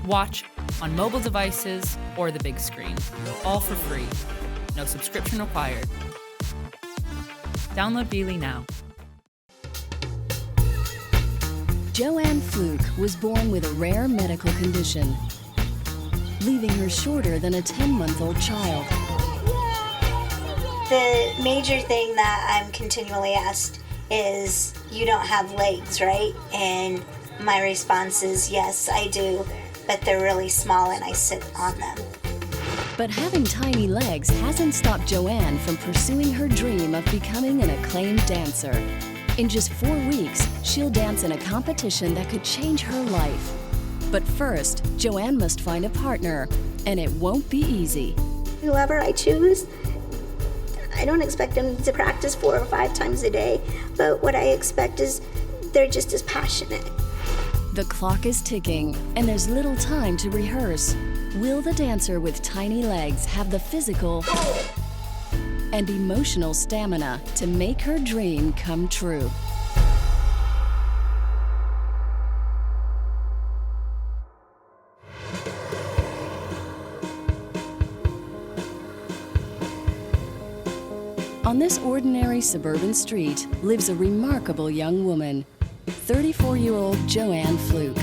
Watch on mobile devices or the big screen, all for free. No subscription required. Download Beely now. Joanne Fluke was born with a rare medical condition, leaving her shorter than a 10-month-old child. The major thing that I'm continually asked is, you don't have legs, right? And my response is, yes, I do, but they're really small and I sit on them. But having tiny legs hasn't stopped Joanne from pursuing her dream of becoming an acclaimed dancer. In just 4 weeks, she'll dance in a competition that could change her life. But first, Joanne must find a partner, and it won't be easy. Whoever I choose, I don't expect them to practice 4 or 5 times a day, but what I expect is they're just as passionate. The clock is ticking, and there's little time to rehearse. Will the dancer with tiny legs have the physical and emotional stamina to make her dream come true? On this ordinary suburban street lives a remarkable young woman, 34-year-old Joanne Fluke.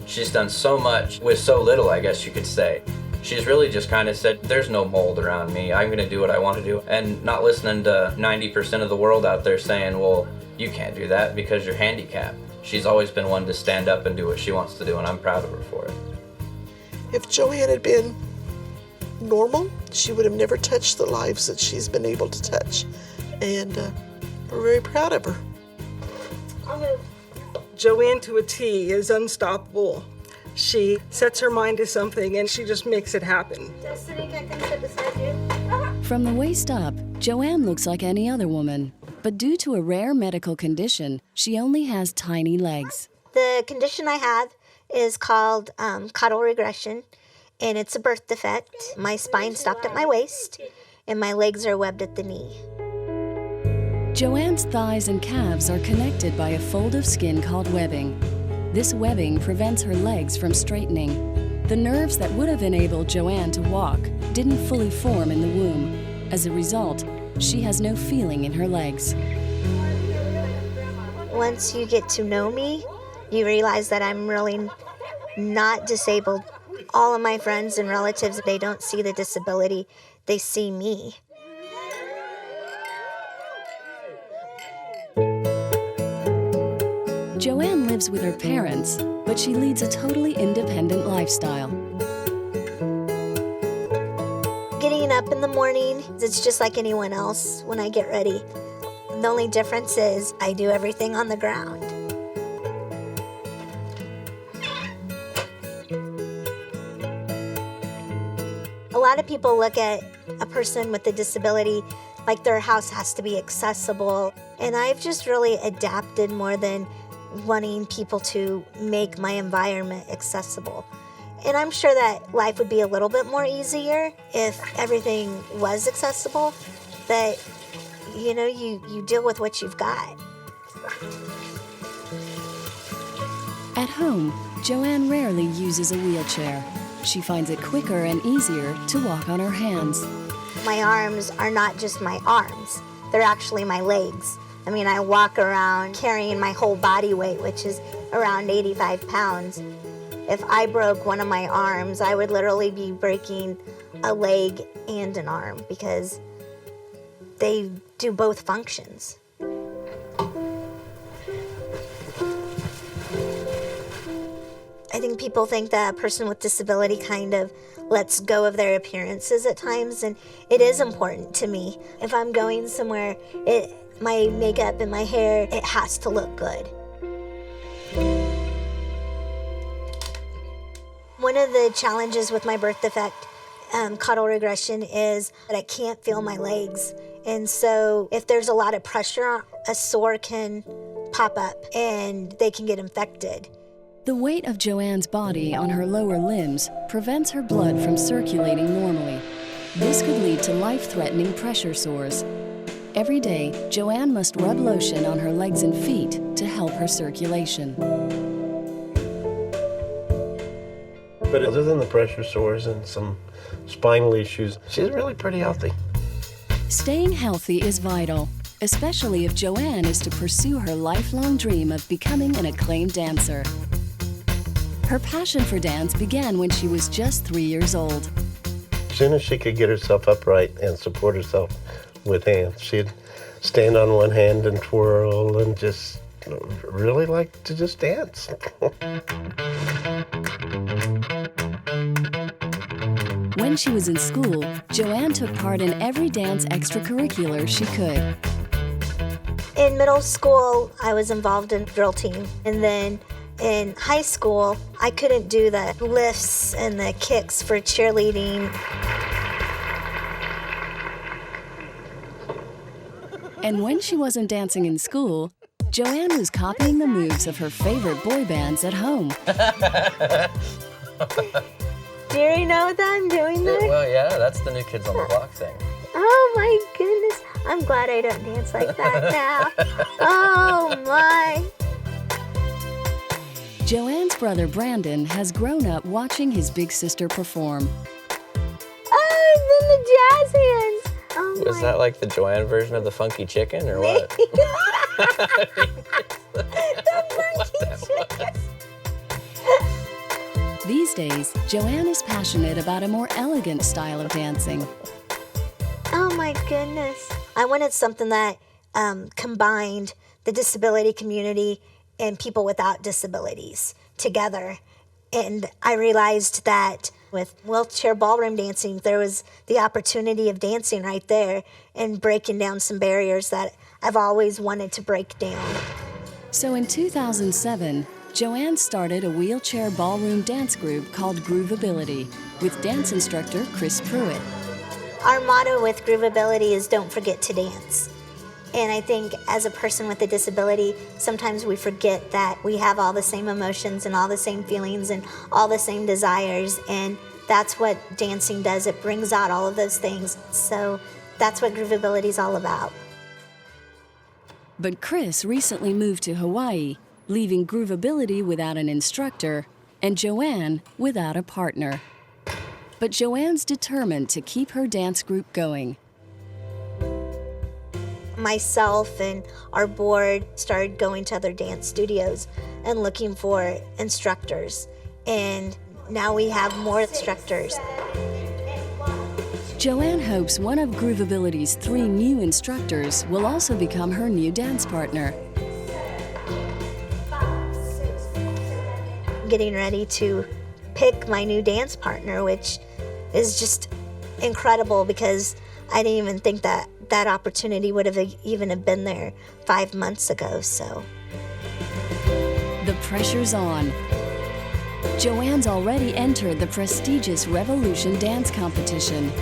She's done so much with so little, I guess you could say. She's really just kind of said, there's no mold around me. I'm going to do what I want to do. And not listening to 90% of the world out there saying, well, you can't do that because you're handicapped. She's always been one to stand up and do what she wants to do, and I'm proud of her for it. If Joanne had been normal, she would have never touched the lives that she's been able to touch. And we're very proud of her. Joanne to a T is unstoppable. She sets her mind to something and she just makes it happen. From the waist up, Joanne looks like any other woman. But due to a rare medical condition, she only has tiny legs. The condition I have is called caudal regression, and it's a birth defect. My spine stopped at my waist, and my legs are webbed at the knee. Joanne's thighs and calves are connected by a fold of skin called webbing. This webbing prevents her legs from straightening. The nerves that would have enabled Joanne to walk didn't fully form in the womb. As a result, she has no feeling in her legs. Once you get to know me, you realize that I'm really not disabled. All of my friends and relatives, they don't see the disability, they see me. Joanne lives with her parents, but she leads a totally independent lifestyle. Getting up in the morning, it's just like anyone else when I get ready. The only difference is I do everything on the ground. A lot of people look at a person with a disability like their house has to be accessible, and I've just really adapted more than wanting people to make my environment accessible. And I'm sure that life would be a little bit more easier if everything was accessible, but you know, you deal with what you've got. At home, Joanne rarely uses a wheelchair. She finds it quicker and easier to walk on her hands. My arms are not just my arms, they're actually my legs. I mean, I walk around carrying my whole body weight, which is around 85 pounds. If I broke one of my arms, I would literally be breaking a leg and an arm because they do both functions. I think people think that a person with disability kind of lets go of their appearances at times, and it is important to me. If I'm going somewhere, my makeup and my hair, it has to look good. One of the challenges with my birth defect, caudal regression, is that I can't feel my legs. And so if there's a lot of pressure, a sore can pop up and they can get infected. The weight of Joanne's body on her lower limbs prevents her blood from circulating normally. This could lead to life-threatening pressure sores. Every day, Joanne must rub lotion on her legs and feet to help her circulation. But other than the pressure sores and some spinal issues, she's really pretty healthy. Staying healthy is vital, especially if Joanne is to pursue her lifelong dream of becoming an acclaimed dancer. Her passion for dance began when she was just 3 years old. As soon as she could get herself upright and support herself with hands, she'd stand on one hand and twirl and just really like to just dance. When she was in school, Joanne took part in every dance extracurricular she could. In middle school, I was involved in drill team. And then in high school, I couldn't do the lifts and the kicks for cheerleading. And when she wasn't dancing in school, Joanne was copying the moves of her favorite boy bands at home. Do you already know what I'm doing there? Well, yeah, that's the New Kids on the Block thing. Oh my goodness. I'm glad I don't dance like that now. Oh my. Joanne's brother Brandon has grown up watching his big sister perform. Oh, then the jazz hands. Oh Was my. that like the Joanne version of the Funky Chicken or what? The funky chicken. These days, Joanne is passionate about a more elegant style of dancing. Oh my goodness. I wanted something that combined the disability community and people without disabilities together. And I realized that with wheelchair ballroom dancing, there was the opportunity of dancing right there and breaking down some barriers that I've always wanted to break down. So in 2007, Joanne started a wheelchair ballroom dance group called Groovability with dance instructor Chris Pruitt. Our motto with Groovability is don't forget to dance. And I think as a person with a disability, sometimes we forget that we have all the same emotions and all the same feelings and all the same desires. And that's what dancing does. It brings out all of those things. So that's what Groovability is all about. But Chris recently moved to Hawaii, leaving Groovability without an instructor and Joanne without a partner. But Joanne's determined to keep her dance group going. Myself and our board started going to other dance studios and looking for instructors. And now we have more instructors. Joanne hopes one of Groovability's 3 new instructors will also become her new dance partner. Getting ready to pick my new dance partner, which is just incredible because I didn't even think that that opportunity would have even have been there 5 months ago. So The pressure's on. Joanne's already entered the prestigious Revolution Dance Competition.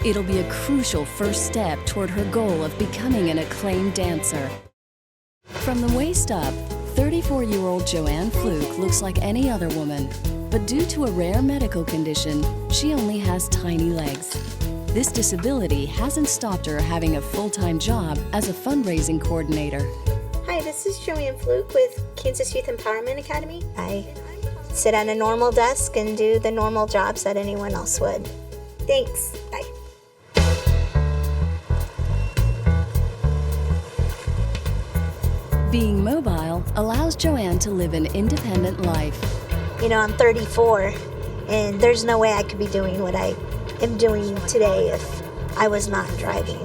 It'll be a crucial first step toward her goal of becoming an acclaimed dancer. From the waist up, 34-year-old Joanne Fluke looks like any other woman, but due to a rare medical condition, she only has tiny legs. This disability hasn't stopped her having a full-time job as a fundraising coordinator. hi, this is Joanne Fluke with Kansas Youth Empowerment Academy. I sit at a normal desk and do the normal jobs that anyone else would. Thanks. Bye. Being mobile allows Joanne to live an independent life. You know, I'm 34, and there's no way I could be doing what I am doing today if I was not driving.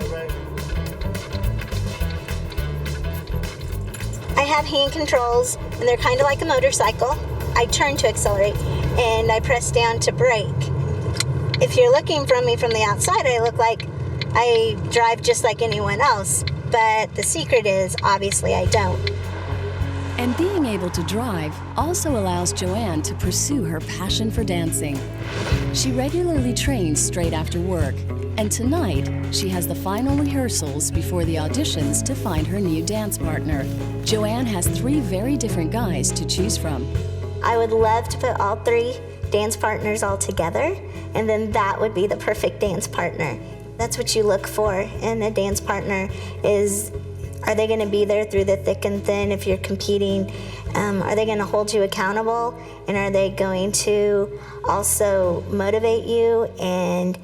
I have hand controls, and they're kind of like a motorcycle. I turn to accelerate, and I press down to brake. If you're looking from me from the outside, I look like I drive just like anyone else, but the secret is, obviously, I don't. And being able to drive also allows Joanne to pursue her passion for dancing. She regularly trains straight after work, and tonight she has the final rehearsals before the auditions to find her new dance partner. Joanne has 3 very different guys to choose from. I would love to put all 3 dance partners all together, and then that would be the perfect dance partner. That's what you look for in a dance partner is, are they going to be there through the thick and thin if you're competing Are they going to hold you accountable? And are they going to also motivate you and,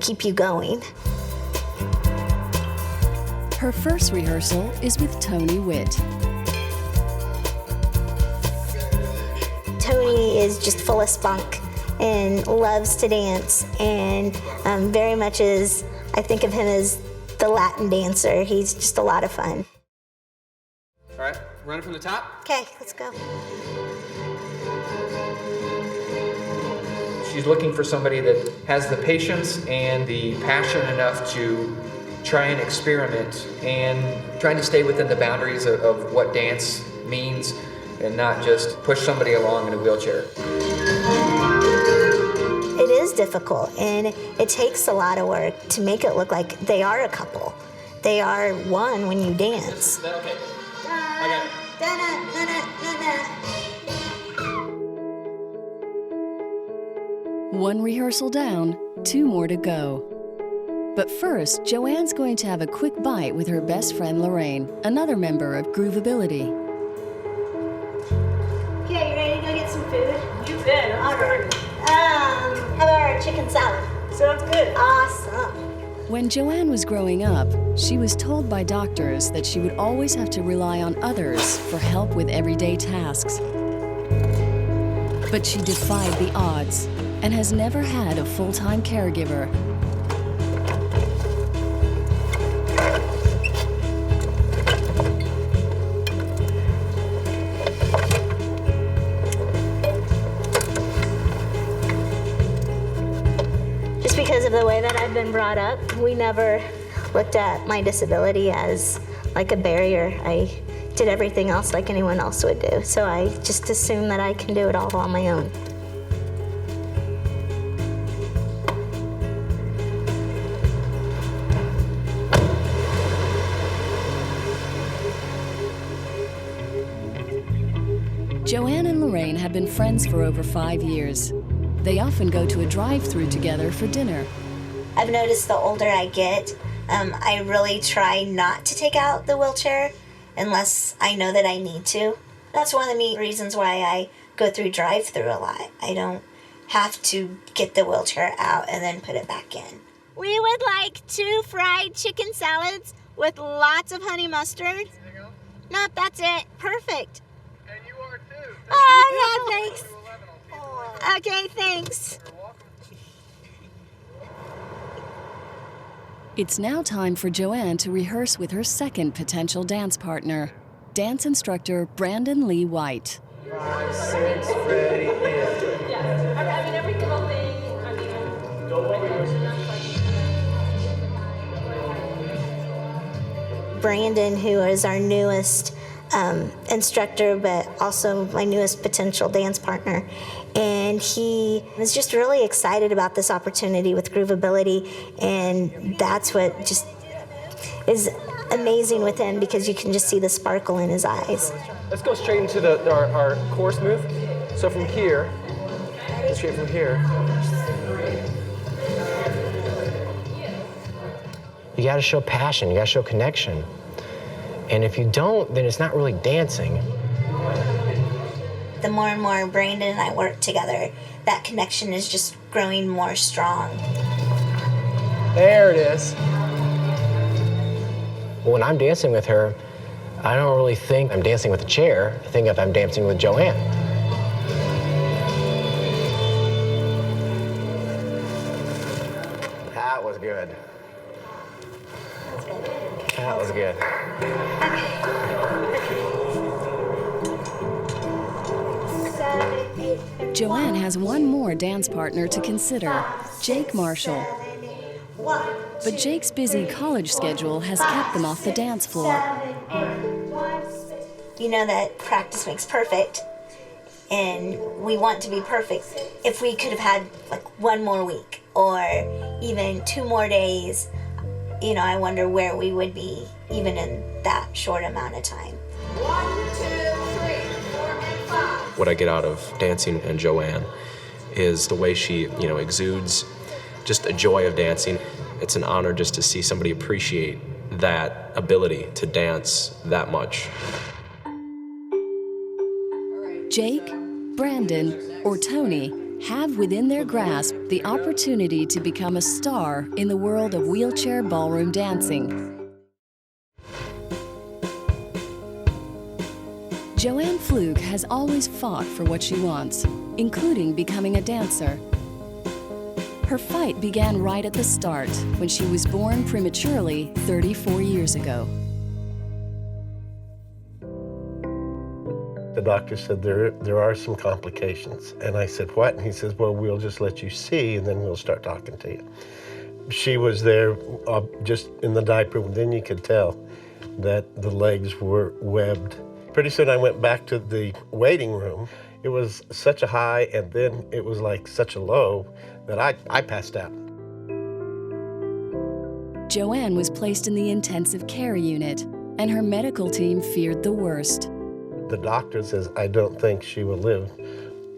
keep you going? Her first rehearsal is with Tony Witt. Tony is just full of spunk and loves to dance, and very much is, I think of him as the Latin dancer. He's just a lot of fun. All right, running from the top. Okay, let's go. She's looking for somebody that has the patience and the passion enough to try and experiment and trying to stay within the boundaries of what dance means and not just push somebody along in a wheelchair. It is difficult, and it takes a lot of work to make it look like they are a couple. They are one when you dance. Okay, I One rehearsal down, 2 more to go. But first, Joanne's going to have a quick bite with her best friend Lorraine, another member of Grooveability. Okay, you ready to go get some food? You bet. All right. How about our chicken salad? Sounds good. Awesome. When Joanne was growing up, she was told by doctors that she would always have to rely on others for help with everyday tasks. But she defied the odds and has never had a full-time caregiver. Just because of the way that I've been brought up, we never looked at my disability as like a barrier. I did everything else like anyone else would do. So I just assume that I can do it all on my own. Joanne and Lorraine have been friends for over 5 years. They often go to a drive-thru together for dinner. I've noticed the older I get, I really try not to take out the wheelchair unless I know that I need to. That's one of the main reasons why I go through drive-thru a lot. I don't have to get the wheelchair out and then put it back in. We would like 2 fried chicken salads with lots of honey mustard. Anything else? No, that's it. Perfect. And you are too. Oh, yeah, thanks. Okay, thanks. It's now time for Joanne to rehearse with her second potential dance partner, dance instructor Brandon Lee White. 5, 6, ready, in. Every little thing. Brandon, who is our newest instructor, but also my newest potential dance partner. And he was just really excited about this opportunity with Grooveability, and that's what just is amazing with him, because you can just see the sparkle in his eyes. Let's go straight into our chorus move. So from here, straight from here. You gotta show passion, you gotta show connection. And if you don't, then it's not really dancing. The more and more Brandon and I work together, that connection is just growing more strong. There it is. When I'm dancing with her, I don't really think I'm dancing with a chair. I think I'm dancing with Joanne. That was good. That was good. Joanne has one more dance partner to consider, Jake Marshall. But Jake's busy college schedule has kept them off the dance floor. You know that practice makes perfect, and we want to be perfect. If we could have had like 1 more week or even 2 more days, I wonder where we would be even in that short amount of time. 1, 2, 3, 4, and 5. What I get out of dancing and Joanne is the way she, exudes just a joy of dancing. It's an honor just to see somebody appreciate that ability to dance that much. Jake, Brandon, or Tony have within their grasp the opportunity to become a star in the world of wheelchair ballroom dancing. Joanne Fluke has always fought for what she wants, including becoming a dancer. Her fight began right at the start when she was born prematurely 34 years ago. The doctor said there are some complications. And I said, what? And he says, well, we'll just let you see and then we'll start talking to you. She was there just in the diaper. Then you could tell that the legs were webbed. Pretty soon I went back to the waiting room. It was such a high and then it was like such a low that I passed out. Joanne was placed in the intensive care unit, and her medical team feared the worst. The doctor says, I don't think she will live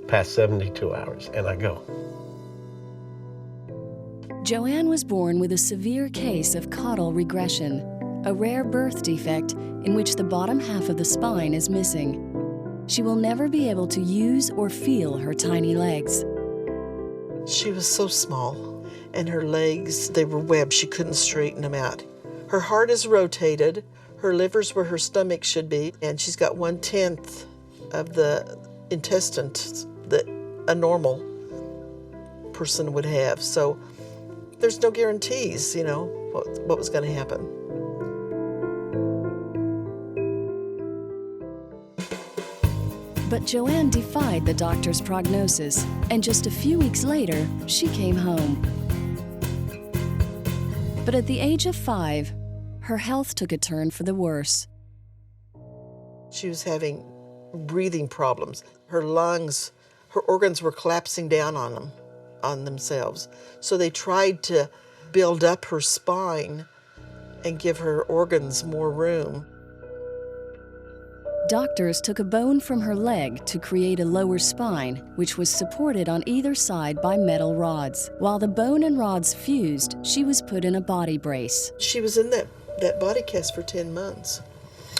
past 72 hours, and I go. Joanne was born with a severe case of caudal regression, a rare birth defect in which the bottom half of the spine is missing. She will never be able to use or feel her tiny legs. She was so small, and her legs, they were webbed. She couldn't straighten them out. Her heart is rotated. Her liver's where her stomach should be, and she's got 1/10 of the intestines that a normal person would have. So there's no guarantees, what was going to happen. But Joanne defied the doctor's prognosis, and just a few weeks later, she came home. But at the age of 5, her health took a turn for the worse. She was having breathing problems. Her lungs, her organs were collapsing down on themselves. So they tried to build up her spine and give her organs more room. Doctors took a bone from her leg to create a lower spine, which was supported on either side by metal rods. While the bone and rods fused, she was put in a body brace. She was in that body cast for 10 months.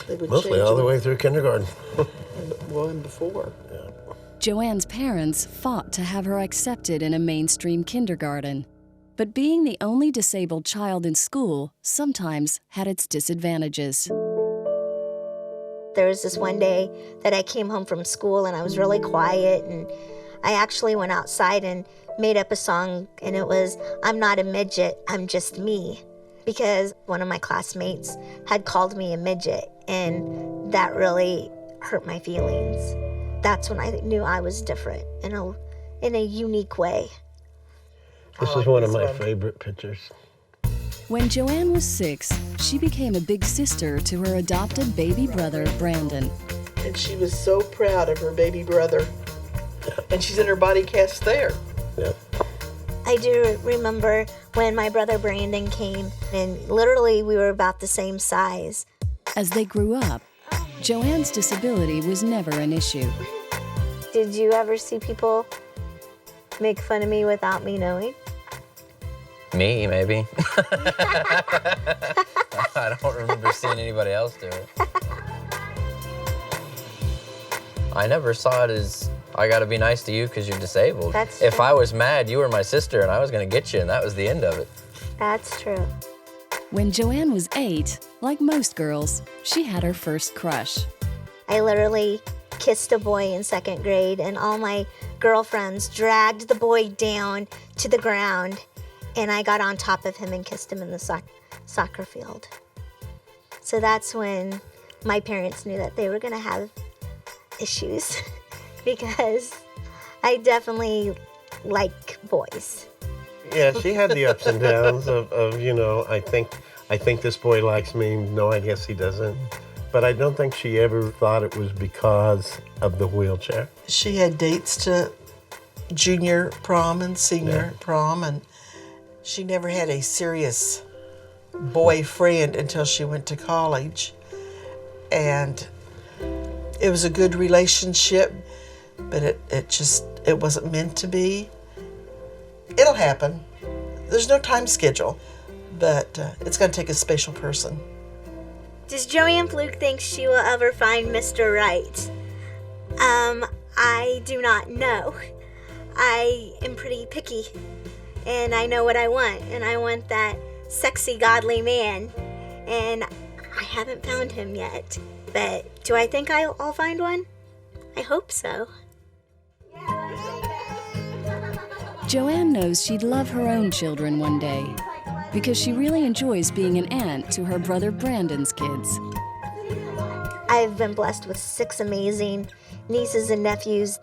They would Mostly all the way through kindergarten. and before. Yeah. Joanne's parents fought to have her accepted in a mainstream kindergarten. But being the only disabled child in school sometimes had its disadvantages. There was this one day that I came home from school and I was really quiet, and I actually went outside and made up a song, and it was, I'm not a midget, I'm just me. Because one of my classmates had called me a midget, and that really hurt my feelings. That's when I knew I was different in a unique way. This is one of my favorite pictures. When Joanne was 6, she became a big sister to her adopted baby brother, Brandon. And she was so proud of her baby brother. And she's in her body cast there. Yeah. I do remember when my brother Brandon came, and literally we were about the same size. As they grew up, Joanne's disability was never an issue. Did you ever see people make fun of me without me knowing? Me, maybe. I don't remember seeing anybody else do it. I never saw it as, I gotta be nice to you because you're disabled. That's if true. I was mad, you were my sister and I was gonna get you, and that was the end of it. That's true. When Joanne was 8, like most girls, she had her first crush. I literally kissed a boy in 2nd grade, and all my girlfriends dragged the boy down to the ground, and I got on top of him and kissed him in the soccer field. So that's when my parents knew that they were going to have issues because I definitely like boys. Yeah, she had the ups and downs of I think this boy likes me. No, I guess he doesn't. But I don't think she ever thought it was because of the wheelchair. She had dates to junior prom and senior prom, and she never had a serious boyfriend until she went to college. And it was a good relationship, but it wasn't meant to be. It'll happen. There's no time schedule, but it's going to take a special person. Does Joanne Fluke think she will ever find Mr. Right? I do not know. I am pretty picky, and I know what I want, and I want that sexy, godly man, and I haven't found him yet. But do I think I'll find one? I hope so. Joanne knows she'd love her own children one day because she really enjoys being an aunt to her brother Brandon's kids. I've been blessed with 6 amazing nieces and nephews.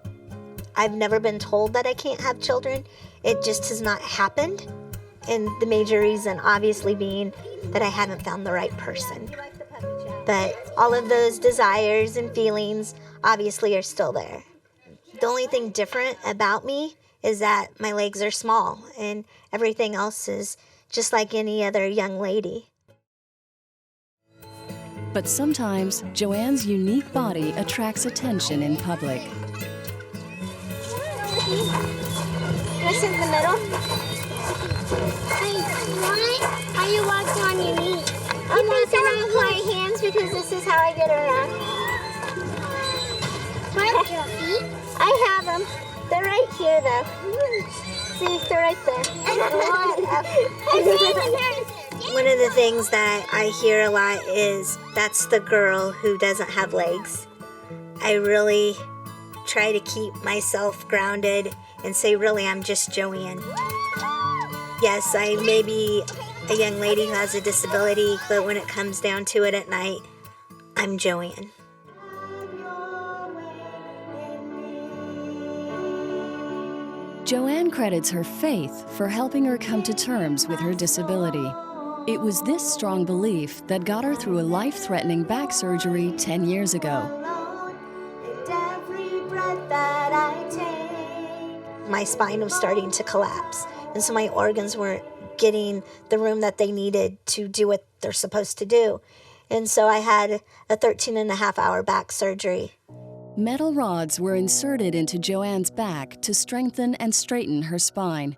I've never been told that I can't have children. It just has not happened. And the major reason obviously being that I haven't found the right person. But all of those desires and feelings obviously are still there. The only thing different about me is that my legs are small and everything else is just like any other young lady. But sometimes Joanne's unique body attracts attention in public. Can I sit in the middle? Why are you walking on your knees? I'm walking on my hands because this is how I get around. Where are your feet? I have them. They're right here, though. See, they're right there. One of the things that I hear a lot is, that's the girl who doesn't have legs. I really try to keep myself grounded and say, really, I'm just Joanne. Yes, I may be a young lady who has a disability, but when it comes down to it at night, I'm Joanne. Joanne credits her faith for helping her come to terms with her disability. It was this strong belief that got her through a life-threatening back surgery 10 years ago. My spine was starting to collapse, and so my organs weren't getting the room that they needed to do what they're supposed to do. And so I had a 13-and-a-half-hour back surgery. Metal rods were inserted into Joanne's back to strengthen and straighten her spine.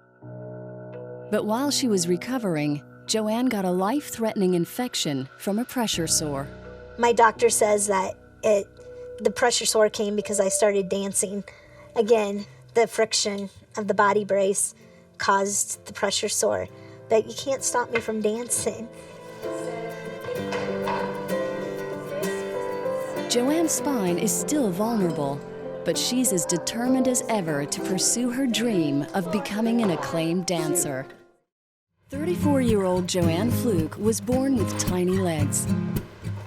But while she was recovering, Joanne got a life-threatening infection from a pressure sore. My doctor says that the pressure sore came because I started dancing. Again, the friction of the body brace caused the pressure sore. But you can't stop me from dancing. Joanne's spine is still vulnerable, but she's as determined as ever to pursue her dream of becoming an acclaimed dancer. 34-year-old Joanne Fluke was born with tiny legs.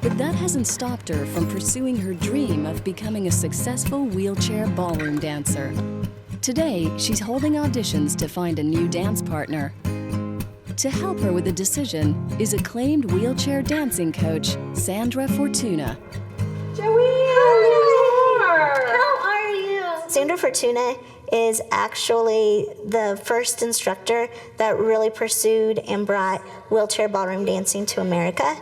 But that hasn't stopped her from pursuing her dream of becoming a successful wheelchair ballroom dancer. Today, she's holding auditions to find a new dance partner. To help her with the decision is acclaimed wheelchair dancing coach, Sandra Fortuna. How are you? Sandra Fortuna is actually the first instructor that really pursued and brought wheelchair ballroom dancing to America.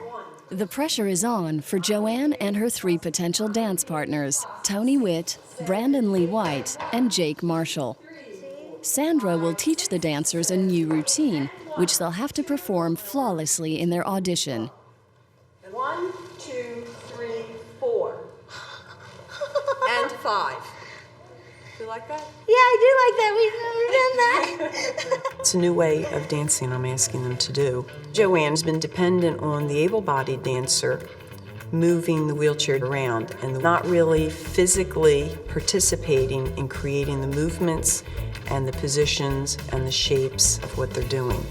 The pressure is on for Joanne and her 3 potential dance partners, Tony Witt, Brandon Lee White, and Jake Marshall. Sandra will teach the dancers a new routine, which they'll have to perform flawlessly in their audition. 1, 2, 3, 4. And 5. You like that? Yeah, I do like that. We've never done that. It's a new way of dancing I'm asking them to do. Joanne's been dependent on the able-bodied dancer moving the wheelchair around and not really physically participating in creating the movements and the positions and the shapes of what they're doing.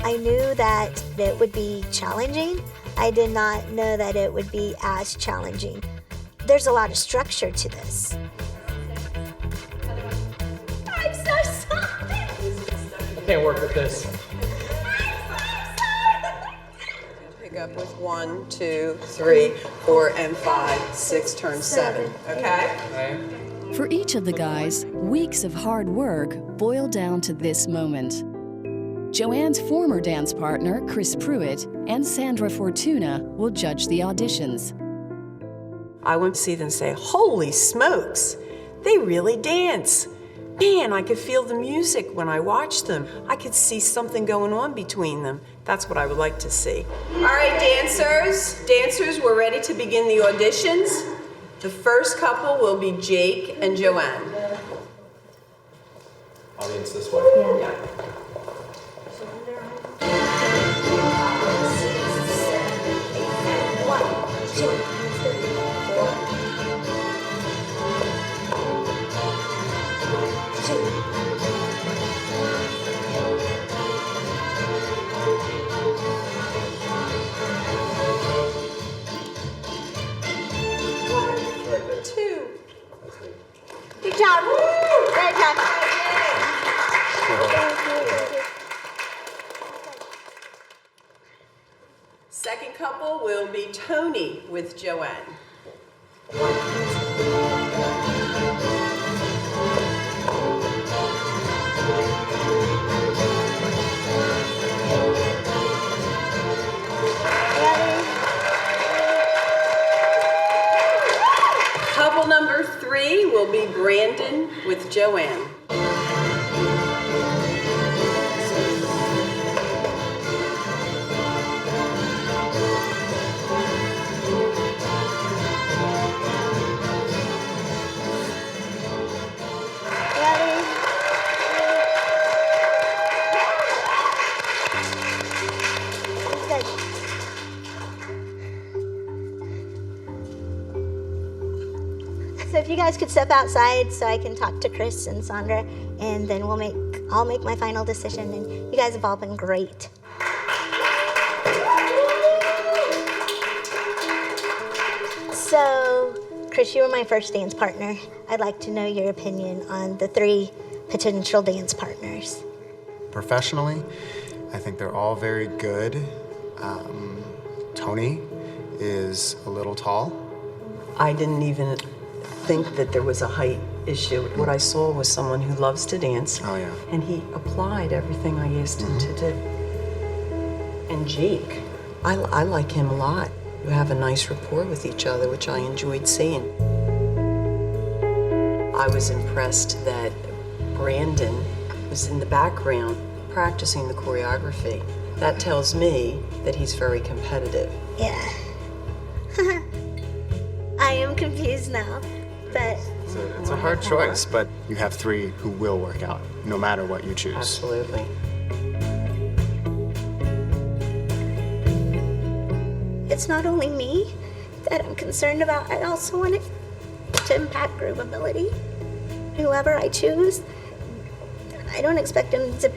I knew that it would be challenging. I did not know that it would be as challenging. There's a lot of structure to this. I'm so sorry. I can't work with this. Pick up with 1, 2, 3, 4, and 5, 6, turn 7. Okay? For each of the guys, weeks of hard work boil down to this moment. Joanne's former dance partner, Chris Pruitt, and Sandra Fortuna will judge the auditions. I went to see them and say, holy smokes, they really dance. Man, I could feel the music when I watched them. I could see something going on between them. That's what I would like to see. All right, dancers. Dancers, we're ready to begin the auditions. The first couple will be Jake and Joanne. Audience this way. Yeah. Good job. Good job. Second couple will be Tony with Joanne. Couple number 3 will be Brandon with Joanne. So if you guys could step outside so I can talk to Chris and Sandra, and then I'll make my final decision, and you guys have all been great. So, Chris, you were my first dance partner. I'd like to know your opinion on the 3 potential dance partners. Professionally, I think they're all very good. Tony is a little tall. I didn't even think that there was a height issue. What I saw was someone who loves to dance. Oh, yeah. And he applied everything I asked him to do. And Jake, I like him a lot. You have a nice rapport with each other, which I enjoyed seeing. I was impressed that Brandon was in the background practicing the choreography. That tells me that he's very competitive. Yeah. I am confused now, but... It's a hard choice, but you have 3 who will work out, no matter what you choose. Absolutely. It's not only me that I'm concerned about. I also want it to impact group ability. Whoever I choose, I don't expect them to,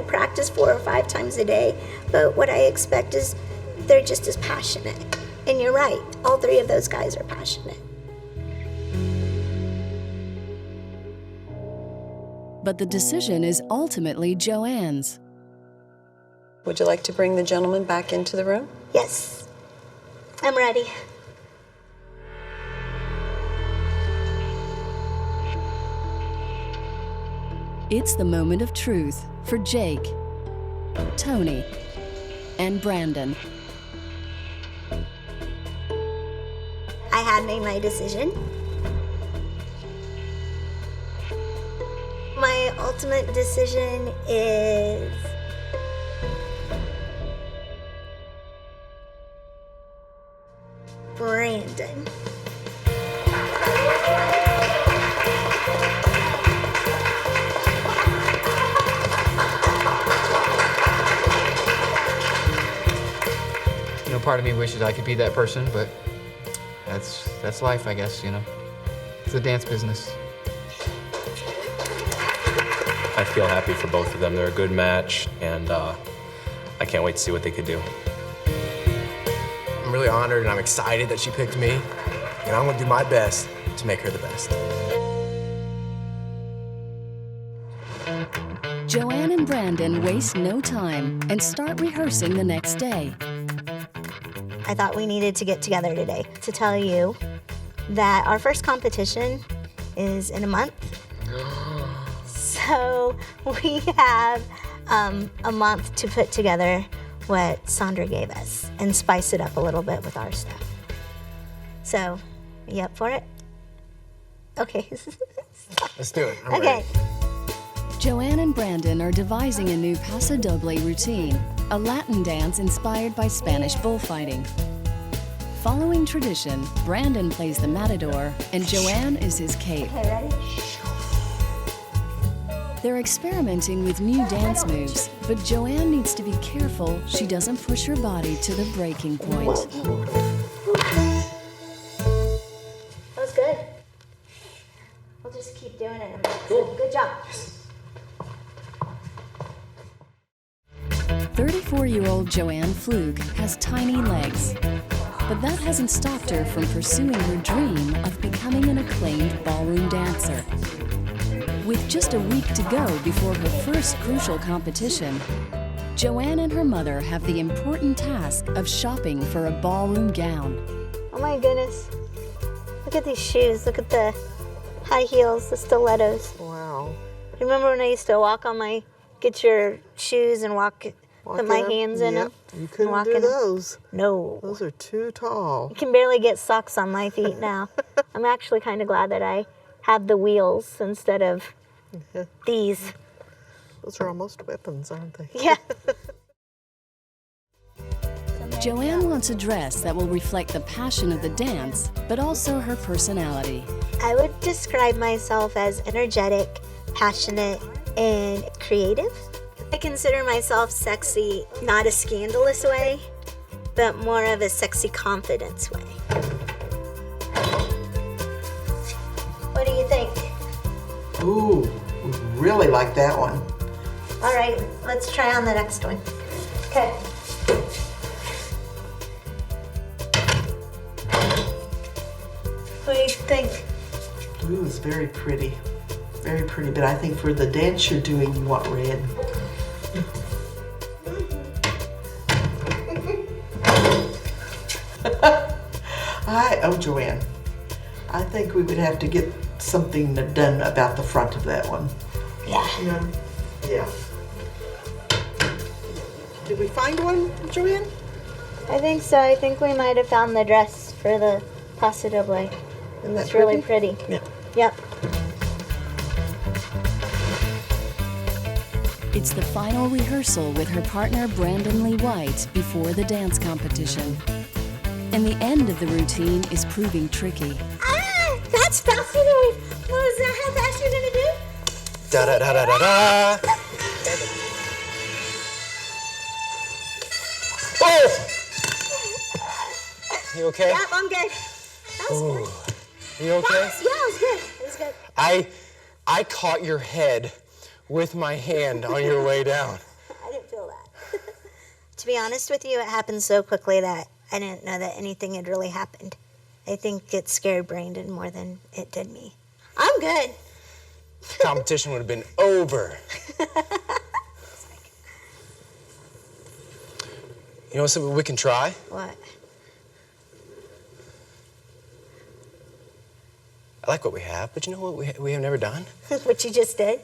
practice 4 or 5 times a day, but what I expect is they're just as passionate. And you're right, all 3 of those guys are passionate. But the decision is ultimately Joanne's. Would you like to bring the gentleman back into the room? Yes, I'm ready. It's the moment of truth for Jake, Tony, and Brandon. I had made my decision. My ultimate decision is Brandon. Part of me wishes I could be that person, but that's life, I guess, It's the dance business. I feel happy for both of them. They're a good match, and I can't wait to see what they could do. I'm really honored and I'm excited that she picked me, and I'm gonna do my best to make her the best. Joanne and Brandon waste no time and start rehearsing the next day. I thought we needed to get together today to tell you that our first competition is in a month. So we have a month to put together what Sandra gave us and spice it up a little bit with our stuff. So, you up for it? Okay. Let's do it. I'm okay. ready. Joanne and Brandon are devising a new Paso Doble routine, a Latin dance inspired by Spanish bullfighting. Following tradition, Brandon plays the matador and Joanne is his cape. Okay, ready? They're experimenting with new dance moves, but Joanne needs to be careful she doesn't push her body to the breaking point. That was good. We'll just keep doing it. Cool. Good job. 34-year-old Joanne Flug has tiny legs, but that hasn't stopped her from pursuing her dream of becoming an acclaimed ballroom dancer. With just a week to go before her first crucial competition, Joanne and her mother have the important task of shopping for a ballroom gown. Oh my goodness. Look at these shoes. Look at the high heels, the stilettos. Wow. Remember when I used to get your shoes and put my hands in them? You couldn't do those. No. Those are too tall. You can barely get socks on my feet now. I'm actually kind of glad that I have the wheels instead of these. Those are almost weapons, aren't they? Yeah. Joanne wants a dress that will reflect the passion of the dance, but also her personality. I would describe myself as energetic, passionate, and creative. I consider myself sexy, not a scandalous way, but more of a sexy confidence way. What do you think? Ooh, we really like that one. All right, let's try on the next one. Okay. What do you think? Ooh, it's very pretty. Very pretty, but I think for the dance you're doing, you want red. Oh, Joanne, I think we would have to get something done about the front of that one. Yeah. Yeah. Did we find one, Joanne? I think so. I think we might have found the dress for the Paso Doble. Isn't that It's really pretty. Yeah. Yep. It's the final rehearsal with her partner Brandon Lee White before the dance competition. And the end of the routine is proving tricky. Ah, that's faster than we. Was that how fast you're gonna do? Da da da da da da. Oh! You okay? Yep, I'm good. That was good. You okay? Yeah, it was good. It was good. I caught your head with my hand on your way down. I didn't feel that. To be honest with you, it happened so quickly that I didn't know that anything had really happened. I think it scared Brandon more than it did me. I'm good. Competition would have been over. You know something we can try? What? I like what we have, but you know what we have never done? What you just did?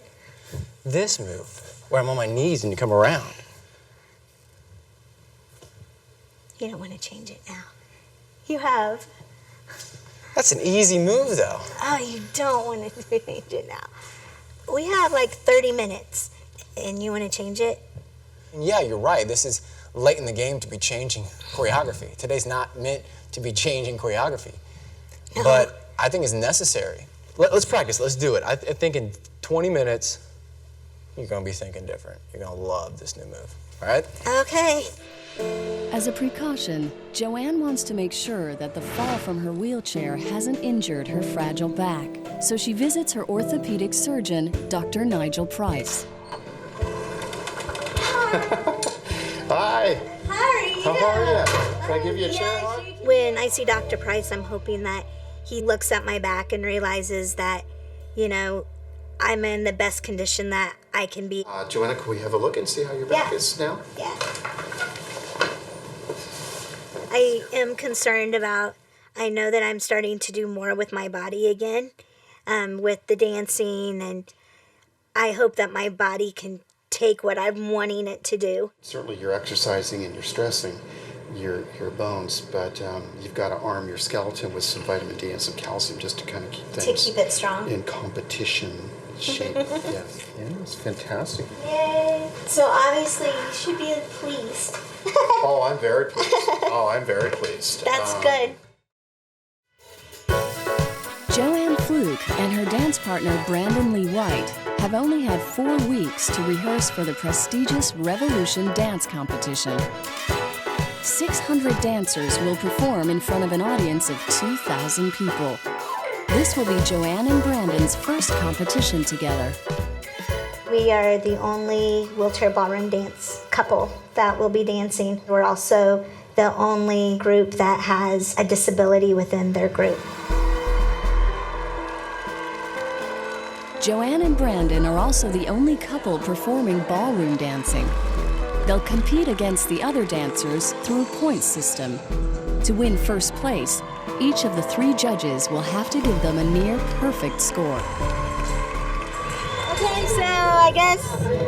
This move, where I'm on my knees and you come around. You don't want to change it now. You have. That's an easy move, though. Oh, you don't want to change it now. We have like 30 minutes, and you want to change it? And yeah, you're right. This is late in the game to be changing choreography. Today's not meant to be changing choreography. No. But I think it's necessary. Let's practice. Let's do it. I think in 20 minutes, you're going to be thinking different. You're going to love this new move. All right? Okay. As a precaution, Joanne wants to make sure that the fall from her wheelchair hasn't injured her fragile back. So she visits her orthopedic surgeon, Dr. Nigel Price. Hi. Hi. How are you? Can I give you a chair? When I see Dr. Price, I'm hoping that he looks at my back and realizes that, you know, I'm in the best condition that I can be. Joanna, can we have a look and see how your back is now? Yeah. I am concerned about, I know that I'm starting to do more with my body again, with the dancing, and I hope that my body can take what I'm wanting it to do. Certainly you're exercising and you're stressing your bones, but you've got to arm your skeleton with some vitamin D and some calcium just to kind of keep things To keep it strong. in competition shape. Yeah, it's fantastic. Yay. So obviously you should be pleased. Oh, I'm very pleased. Oh, I'm very pleased. That's good. Joanne Fluke and her dance partner Brandon Lee White have only had 4 weeks to rehearse for the prestigious Revolution Dance Competition. 600 dancers will perform in front of an audience of 2,000 people. This will be Joanne and Brandon's first competition together. We are the only wheelchair ballroom dance couple that will be dancing. We're also the only group that has a disability within their group. Joanne and Brandon are also the only couple performing ballroom dancing. They'll compete against the other dancers through a points system. To win first place, each of the 3 judges will have to give them a near perfect score. Okay, so I guess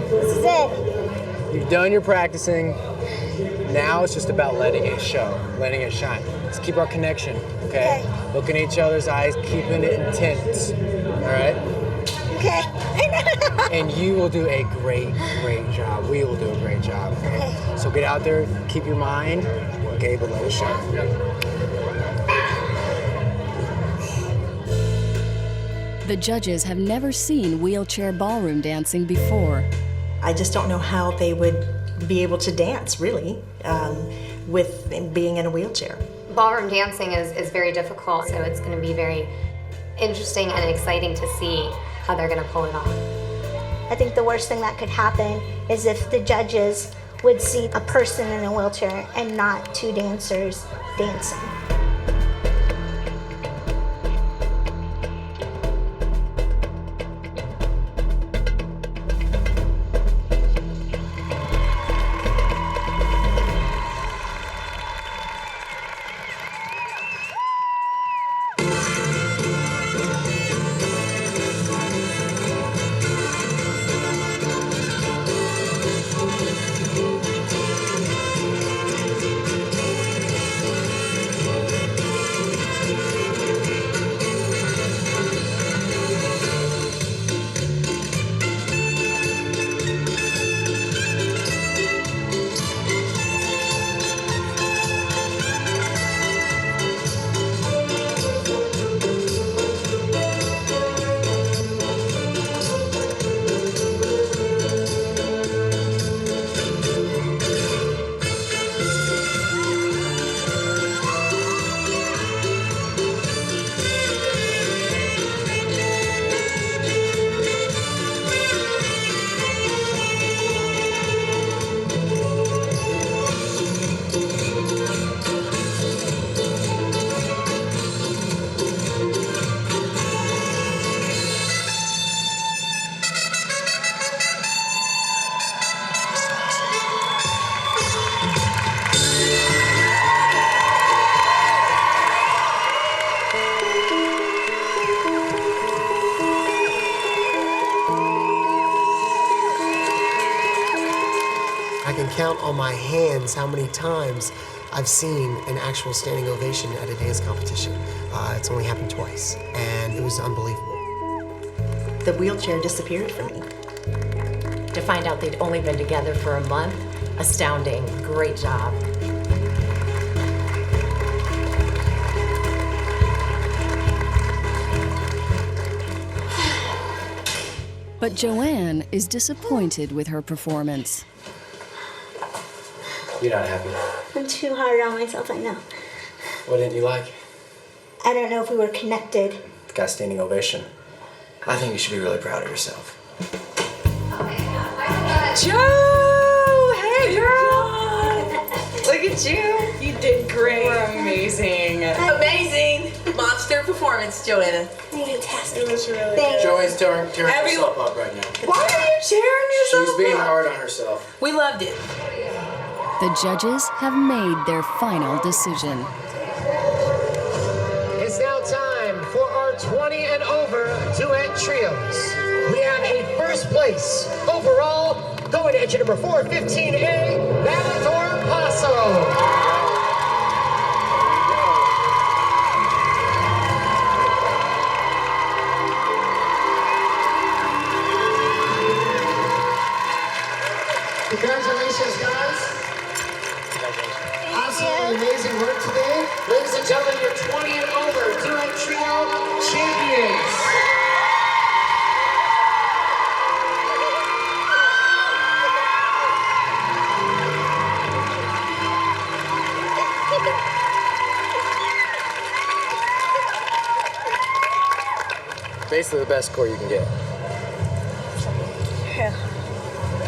this is it. You've done your practicing. Now it's just about letting it show, letting it shine. Let's keep our connection, okay? Look in each other's eyes, keeping it intense, all right? Okay. And you will do a great, great job. We will do a great job, okay? So get out there, keep your mind, okay, but let it shine. The judges have never seen wheelchair ballroom dancing before. I just don't know how they would be able to dance, really, with being in a wheelchair. Ballroom dancing is very difficult, so it's going to be very interesting and exciting to see how they're going to pull it off. I think the worst thing that could happen is if the judges would see a person in a wheelchair and not 2 dancers dancing. I can count on my hands how many times I've seen an actual standing ovation at a dance competition. It's only happened twice, and it was unbelievable. The wheelchair disappeared for me. To find out they'd only been together for a month, astounding. Great job. But Joanne is disappointed with her performance. You're not happy. I'm too hard on myself, I know. What didn't you like? I don't know if we were connected. The guy standing ovation. I think you should be really proud of yourself. Joe! Hey, girl! Look at you. You did great. You were amazing. Amazing. Monster performance, Joanna. Fantastic. It was really Thank good. Joanne's tearing Everyone- herself up right now. Why are you tearing yourself She's being up? hard on herself. We loved it. The judges have made their final decision. It's now time for our 20 and over duet trios. We have a first place overall going to entry number 415A, Matador Paso. close to the best score you can get.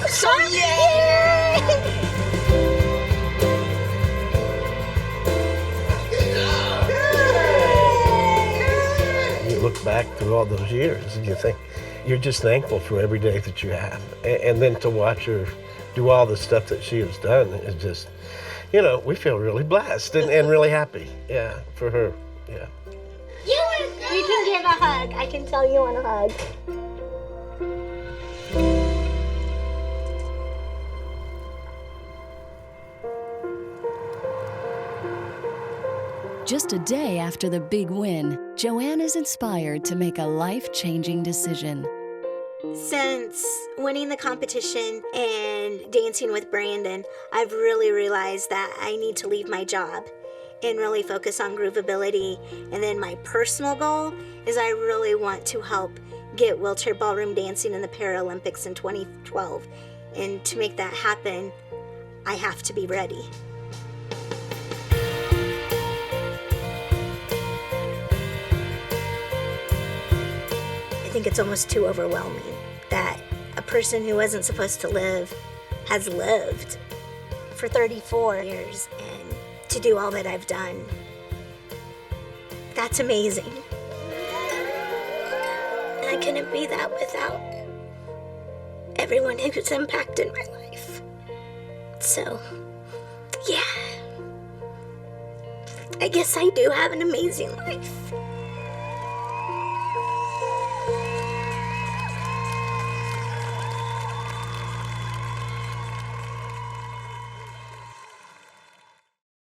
So yay! You look back through all those years and you think, you're just thankful for every day that you have. And then to watch her do all the stuff that she has done is just, you know, we feel really blessed and really happy, yeah, for her, yeah. You can give a hug. I can tell you want a hug. Just a day after the big win, Joanne is inspired to make a life-changing decision. Since winning the competition and dancing with Brandon, I've really realized that I need to leave my job and really focus on groovability. And then my personal goal is I really want to help get wheelchair ballroom dancing in the Paralympics in 2012. And to make that happen, I have to be ready. I think it's almost too overwhelming that a person who wasn't supposed to live has lived for 34 years, and to do all that I've done, that's amazing. And I couldn't be that without everyone who's impacted my life. So, yeah, I guess I do have an amazing life.